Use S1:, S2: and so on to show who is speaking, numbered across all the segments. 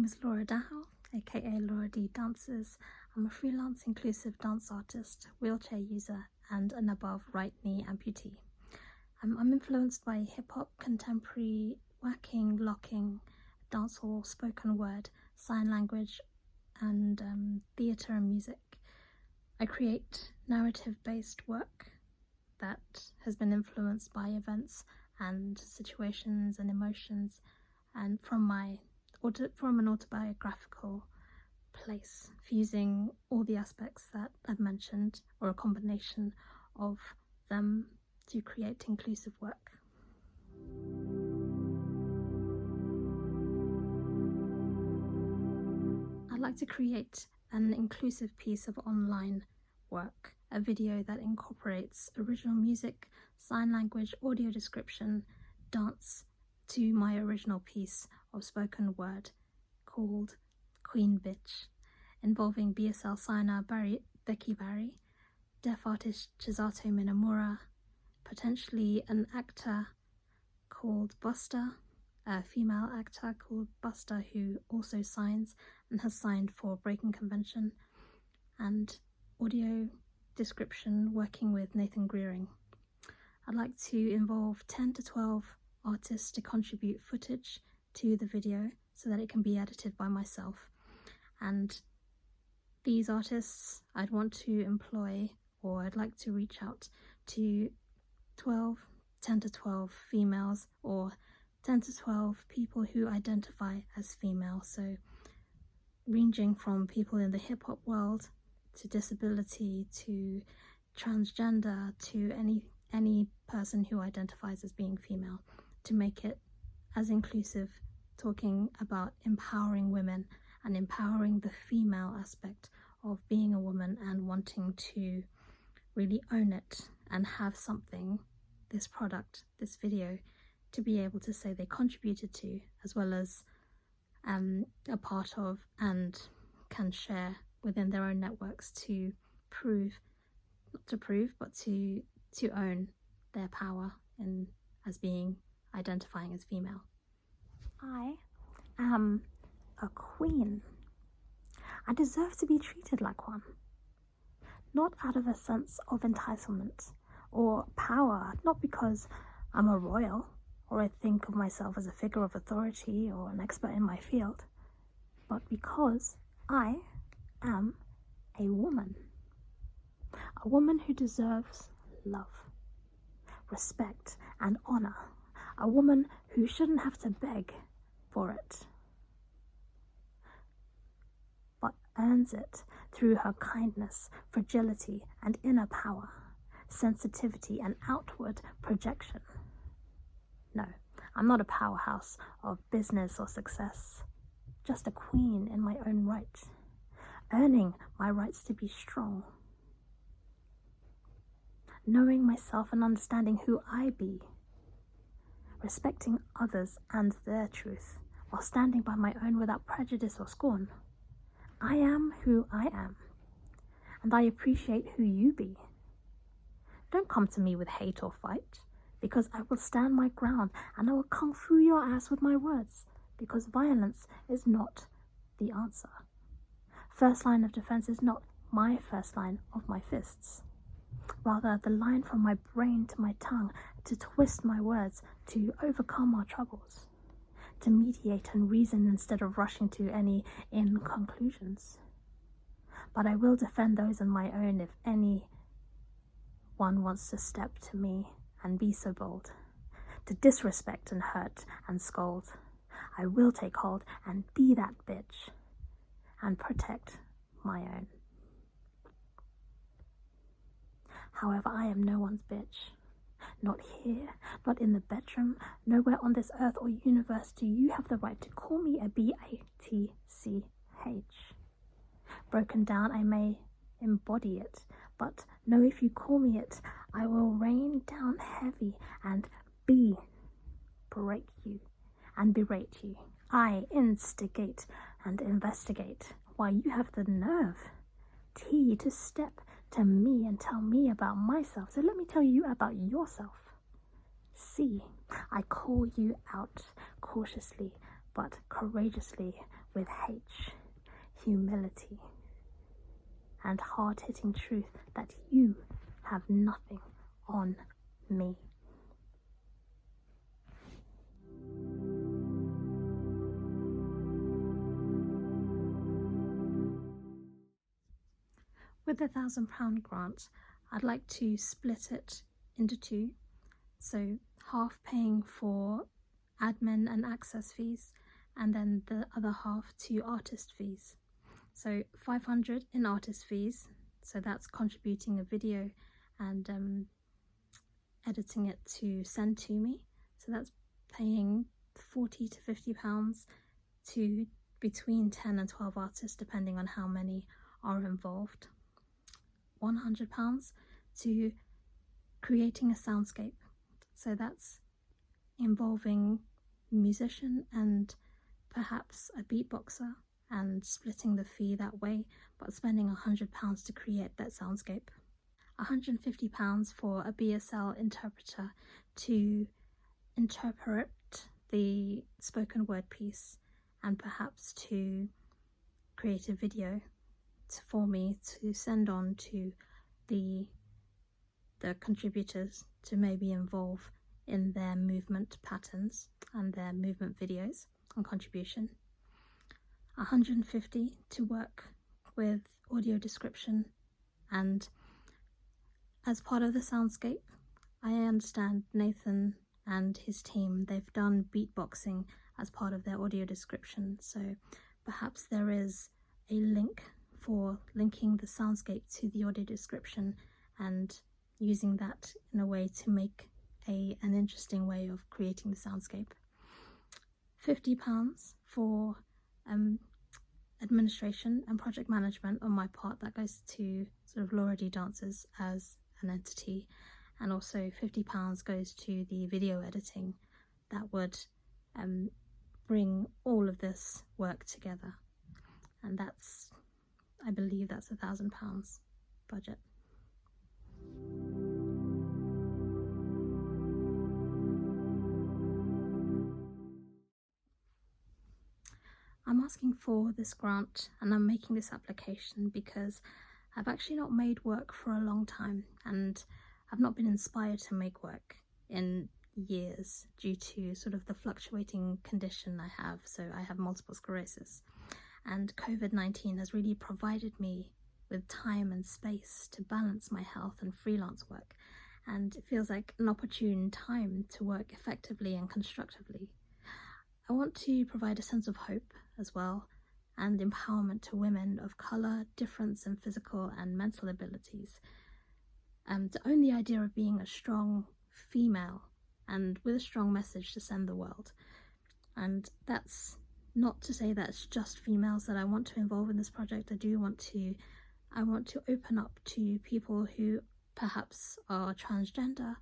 S1: name is LauraDDances, aka LauraDDances. I'm a freelance inclusive dance artist, wheelchair user, and an above right knee amputee. I'm influenced by hip-hop, contemporary, whacking, locking, dancehall, spoken word, sign language, and theatre and music. I create narrative-based work that has been influenced by events and situations and emotions, and from an autobiographical place, fusing all the aspects that I've mentioned, or a combination of them, to create inclusive work. I'd like to create an inclusive piece of online work, a video that incorporates original music, sign language, audio description, dance to my original piece of spoken word called Queen Bitch, involving BSL signer Becky Barry, deaf artist Chisato Minamura, potentially an actor called Buster, a female actor called Buster who also signs and has signed for Breaking Convention, and audio description working with Nathan Greering. I'd like to involve 10 to 12 artists to contribute footage to the video so that it can be edited by myself. And these artists I'd want to employ, or I'd like to reach out to 10 to 12 females, or 10 to 12 people who identify as female, so ranging from people in the hip-hop world to disability to transgender to any person who identifies as being female, to make it as inclusive, talking about empowering women and empowering the female aspect of being a woman and wanting to really own it and have something, this product, this video, to be able to say they contributed to, as well as a part of, and can share within their own networks to prove, not to prove, but to own their power in as being, identifying as female. I am a queen. I deserve to be treated like one. Not out of a sense of entitlement or power, not because I'm a royal or I think of myself as a figure of authority or an expert in my field, but because I am a woman. A woman who deserves love, respect, and honor. A woman who shouldn't have to beg for it, but earns it through her kindness, fragility, and inner power, sensitivity, and outward projection. No, I'm not a powerhouse of business or success, just a queen in my own right, earning my rights to be strong, knowing myself and understanding who I be, respecting others and their truth, while standing by my own without prejudice or scorn. I am who I am, and I appreciate who you be. Don't come to me with hate or fight, because I will stand my ground and I will kung fu your ass with my words, because violence is not the answer. First line of defense is not my first line of my fists. Rather, the line from my brain to my tongue to twist my words, to overcome our troubles, to mediate and reason instead of rushing to any conclusions. But I will defend those on my own if anyone wants to step to me and be so bold, to disrespect and hurt and scold. I will take hold and be that bitch and protect my own. However, I am no one's bitch. Not here, not in the bedroom, nowhere on this earth or universe do you have the right to call me a BATCH. Broken down, I may embody it, but know if you call me it, I will rain down heavy and break you and berate you. I instigate and investigate, while you have the nerve, to step to me and tell me about myself. So let me tell you about yourself. See, I call you out cautiously but courageously with H, humility, and hard-hitting truth that you have nothing on me. With the £1,000 grant, I'd like to split it into two, so half paying for admin and access fees, and then the other half to artist fees. So £500 in artist fees, so that's contributing a video and editing it to send to me. So that's paying £40 to £50 to between 10 and 12 artists, depending on how many are involved. £100 to creating a soundscape. So that's involving musician and perhaps a beatboxer, and splitting the fee that way, but spending £100 to create that soundscape. £150 for a BSL interpreter to interpret the spoken word piece, and perhaps to create a video for me to send on to the contributors to maybe involve in their movement patterns and their movement videos and contribution. £150 to work with audio description, and as part of the soundscape, I understand Nathan and his team, they've done beatboxing as part of their audio description, so perhaps there is a link for linking the soundscape to the audio description and using that in a way to make an interesting way of creating the soundscape. £50 for administration and project management on my part, that goes to sort of LauraDDances as an entity, and also £50 goes to the video editing that would bring all of this work together, and that's, I believe that's £1,000 budget. I'm asking for this grant and I'm making this application because I've actually not made work for a long time, and I've not been inspired to make work in years due to sort of the fluctuating condition I have. So I have multiple sclerosis, and COVID-19 has really provided me with time and space to balance my health and freelance work, and it feels like an opportune time to work effectively and constructively. I want to provide a sense of hope as well, and empowerment to women of colour, difference in physical and mental abilities, to own the idea of being a strong female and with a strong message to send the world. And that's not to say that it's just females that I want to involve in this project. I want to open up to people who perhaps are transgender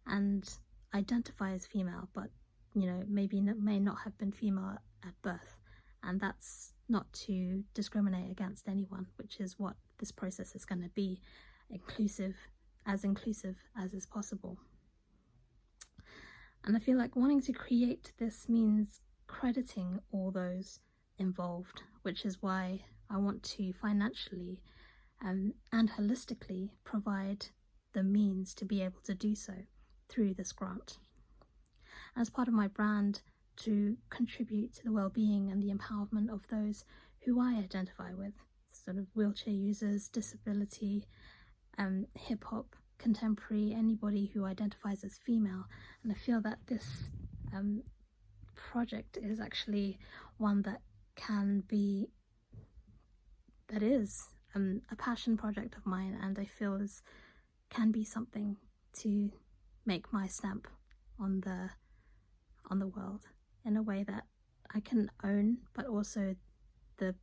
S1: and identify as female, but may not have been female at birth, and that's not to discriminate against anyone, which is what this process is going to be, inclusive as is possible. And I feel like wanting to create this means crediting all those involved, which is why I want to financially and holistically provide the means to be able to do so through this grant. As part of my brand, to contribute to the well-being and the empowerment of those who I identify with, sort of wheelchair users, disability, hip-hop, contemporary, anybody who identifies as female. And I feel that this project is actually one that is a passion project of mine, and I feel can be something to make my stamp on the world in a way that I can own, but also the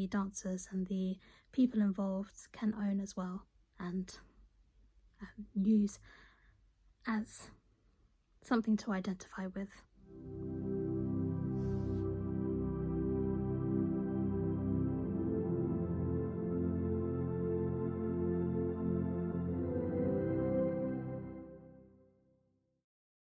S1: dancers and the people involved can own as well, and use as something to identify with.